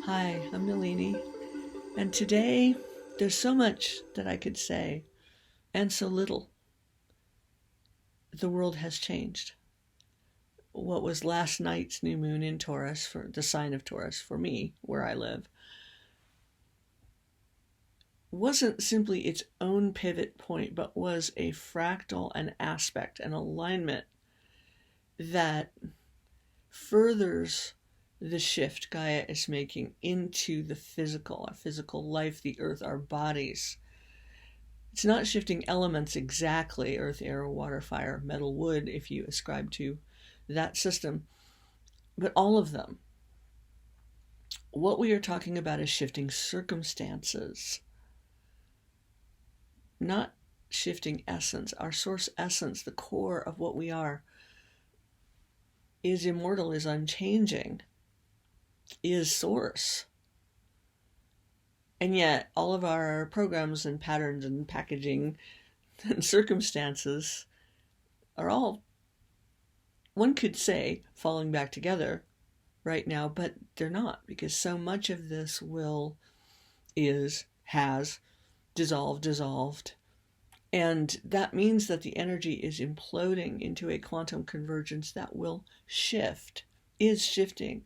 Hi, I'm Nalini, and today there's so much that I could say, and so little. The world has changed. What was last night's new moon in Taurus, for the sign of Taurus, for me, where I live, wasn't simply its own pivot point, but was a fractal, an aspect, an alignment that furthers the shift Gaia is making into the physical, our physical life, the earth, our bodies. It's not shifting elements exactly, earth, air, water, fire, metal, wood, if you ascribe to that system, but all of them. What we are talking about is shifting circumstances, not shifting essence. Our source essence, the core of what we are, is immortal, is unchanging, is source. And yet, all of our programs and patterns and packaging and circumstances are all, one could say, falling back together right now, but they're not, because so much of this has dissolved. And that means that the energy is imploding into a quantum convergence that will shift, is shifting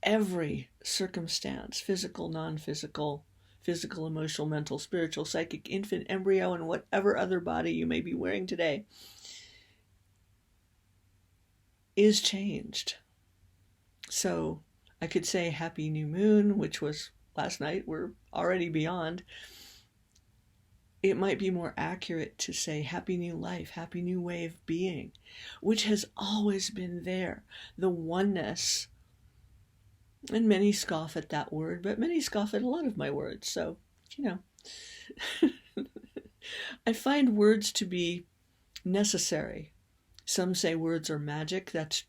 every circumstance, physical, non-physical, physical, emotional, mental, spiritual, psychic, infant, embryo, and whatever other body you may be wearing today, is changed. So I could say happy new moon, which was last night. We're already beyond. It might be more accurate to say happy new life, happy new way of being, which has always been there. The oneness. And many scoff at that word, but many scoff at a lot of my words. So, I find words to be necessary. Some say words are magic. That's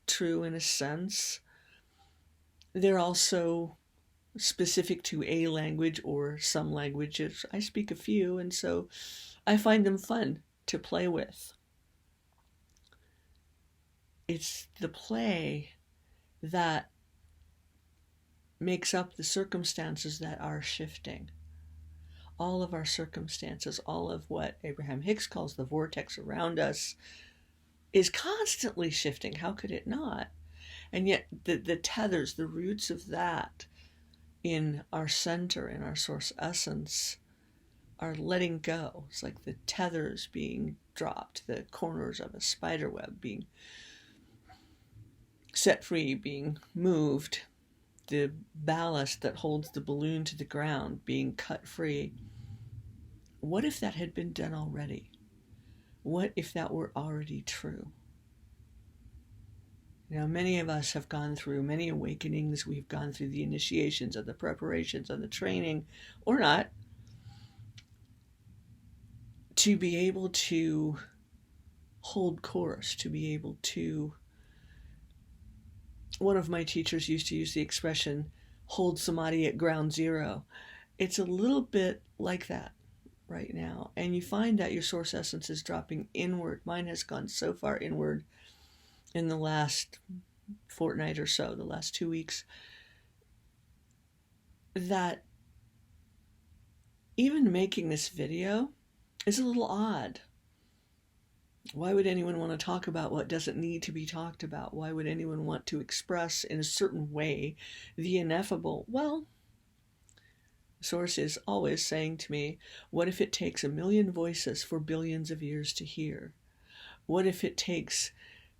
true in a sense. They're also specific to a language or some languages. I speak a few, and so I find them fun to play with. It's the play that makes up the circumstances that are shifting. All of our circumstances, all of what Abraham Hicks calls the vortex around us, is constantly shifting. How could it not? And yet the tethers, the roots of that in our center, in our source essence, are letting go. It's like the tethers being dropped, the corners of a spider web being set free, being moved, the ballast that holds the balloon to the ground being cut free. What if that had been done already? What if that were already true? Many of us have gone through many awakenings. We've gone through the initiations and the preparations and the training, or not, to be able to hold course, to be able to, one of my teachers used to use the expression, hold samadhi at ground zero. It's a little bit like that right now. And you find that your source essence is dropping inward. Mine has gone so far inward in the last fortnight or so, the last 2 weeks, that even making this video is a little odd. Why would anyone want to talk about what doesn't need to be talked about? Why would anyone want to express in a certain way the ineffable? Well, Source is always saying to me, what if it takes 1 million voices for billions of ears to hear? What if it takes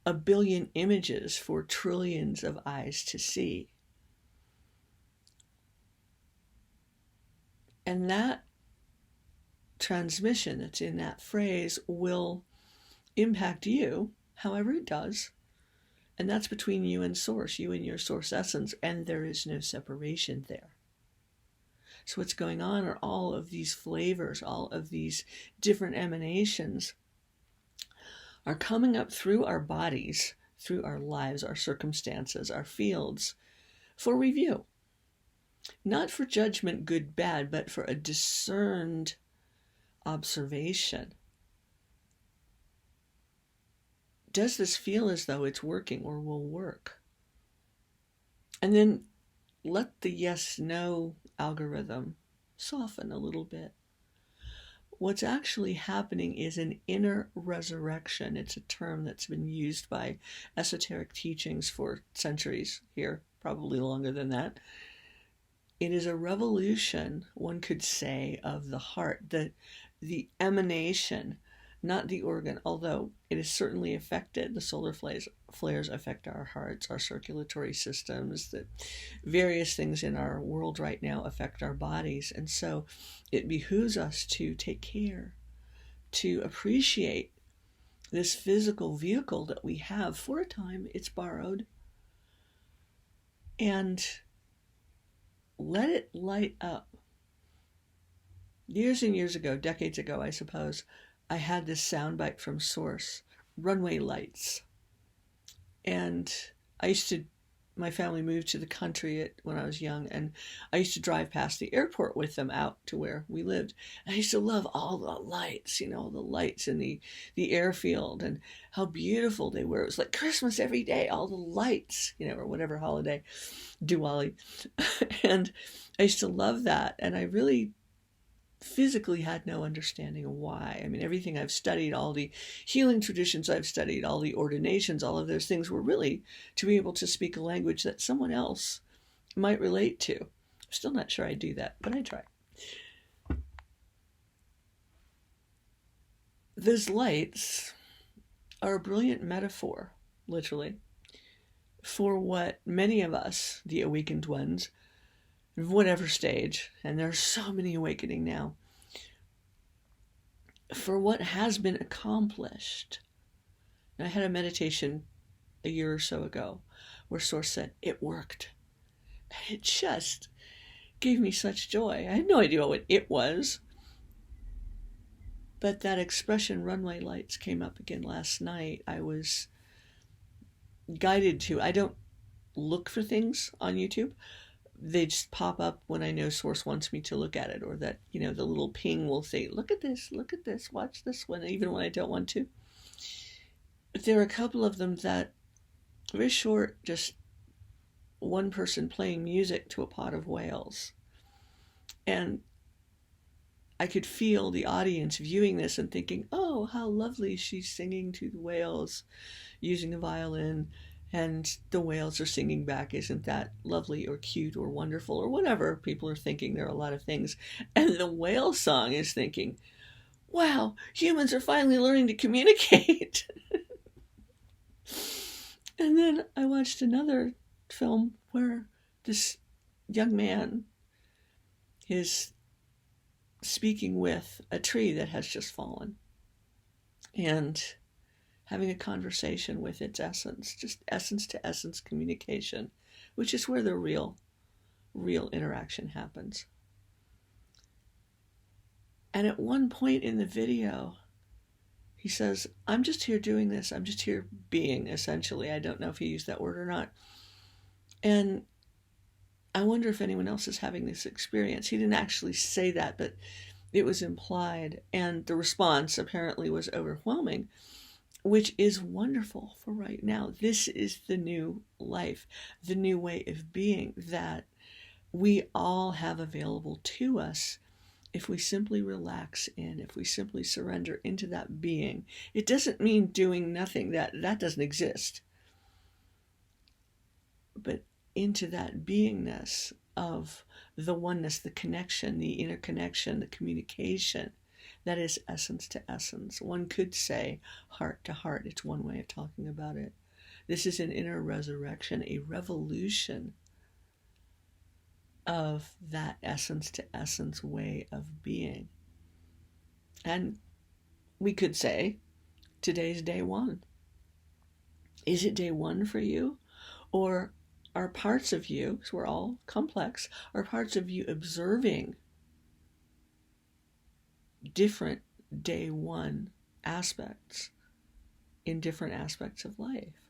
1 billion images for trillions of eyes to see? And that transmission that's in that phrase will impact you, however it does. And that's between you and Source, you and your source essence, and there is no separation there. So what's going on are all of these flavors, all of these different emanations are coming up through our bodies, through our lives, our circumstances, our fields, for review. Not for judgment, good, bad, but for a discerned observation. Does this feel as though it's working or will work? And then let the yes-no algorithm soften a little bit. What's actually happening is an inner resurrection. It's a term that's been used by esoteric teachings for centuries here, probably longer than that. It is a revolution, one could say, of the heart, the emanation, not the organ, although it is certainly affected. The solar flares affect our hearts, our circulatory systems, the various things in our world right now affect our bodies. And so it behooves us to take care, to appreciate this physical vehicle that we have. For a time, it's borrowed. And let it light up. Years and years ago, decades ago, I suppose, I had this soundbite from Source, runway lights. And my family moved to the country when I was young, and I used to drive past the airport with them out to where we lived. And I used to love all the lights, the lights in the airfield and how beautiful they were. It was like Christmas every day, all the lights, or whatever holiday, Diwali. And I used to love that. And I really physically had no understanding of why. I mean, everything I've studied, all the healing traditions I've studied, all the ordinations, all of those things were really to be able to speak a language that someone else might relate to. I'm still not sure I do that, but I try. Those lights are a brilliant metaphor, literally, for what many of us, the awakened ones, whatever stage, and there are so many awakening now, for what has been accomplished. And I had a meditation a year or so ago where Source said, it worked. It just gave me such joy. I had no idea what it was. But that expression, runway lights, came up again last night. I was guided to, I don't look for things on YouTube. They just pop up when I know Source wants me to look at it, or that, the little ping will say, look at this, watch this one, even when I don't want to. But there are a couple of them that, very short, just one person playing music to a pot of whales. And I could feel the audience viewing this and thinking, oh, how lovely, she's singing to the whales using a violin. And the whales are singing back, isn't that lovely or cute or wonderful or whatever people are thinking. There are a lot of things. And the whale song is thinking, wow, humans are finally learning to communicate. And then I watched another film where this young man is speaking with a tree that has just fallen. And having a conversation with its essence, just essence to essence communication, which is where the real interaction happens. And at one point in the video, he says, I'm just here doing this. I'm just here being, essentially. I don't know if he used that word or not. And I wonder if anyone else is having this experience. He didn't actually say that, but it was implied. And the response apparently was overwhelming, which is wonderful for right now. This is the new life, the new way of being that we all have available to us if we simply relax in, if we simply surrender into that being. It doesn't mean doing nothing. That doesn't exist. But into that beingness of the oneness, the connection, the interconnection, the communication. That is essence to essence. One could say heart to heart. It's one way of talking about it. This is an inner resurrection, a revolution of that essence to essence way of being. And we could say, today's day one. Is it day one for you? Or are parts of you, because we're all complex, are parts of you observing different day one aspects in different aspects of life?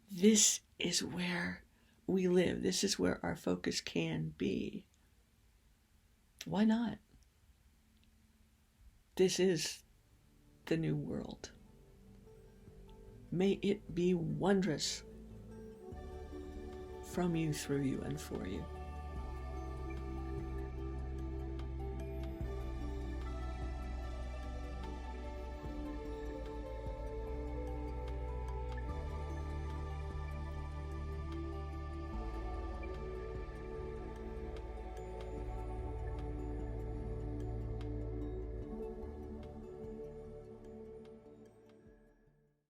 This is where we live. This is where our focus can be. Why not? This is the new world. May it be wondrous from you, through you, and for you.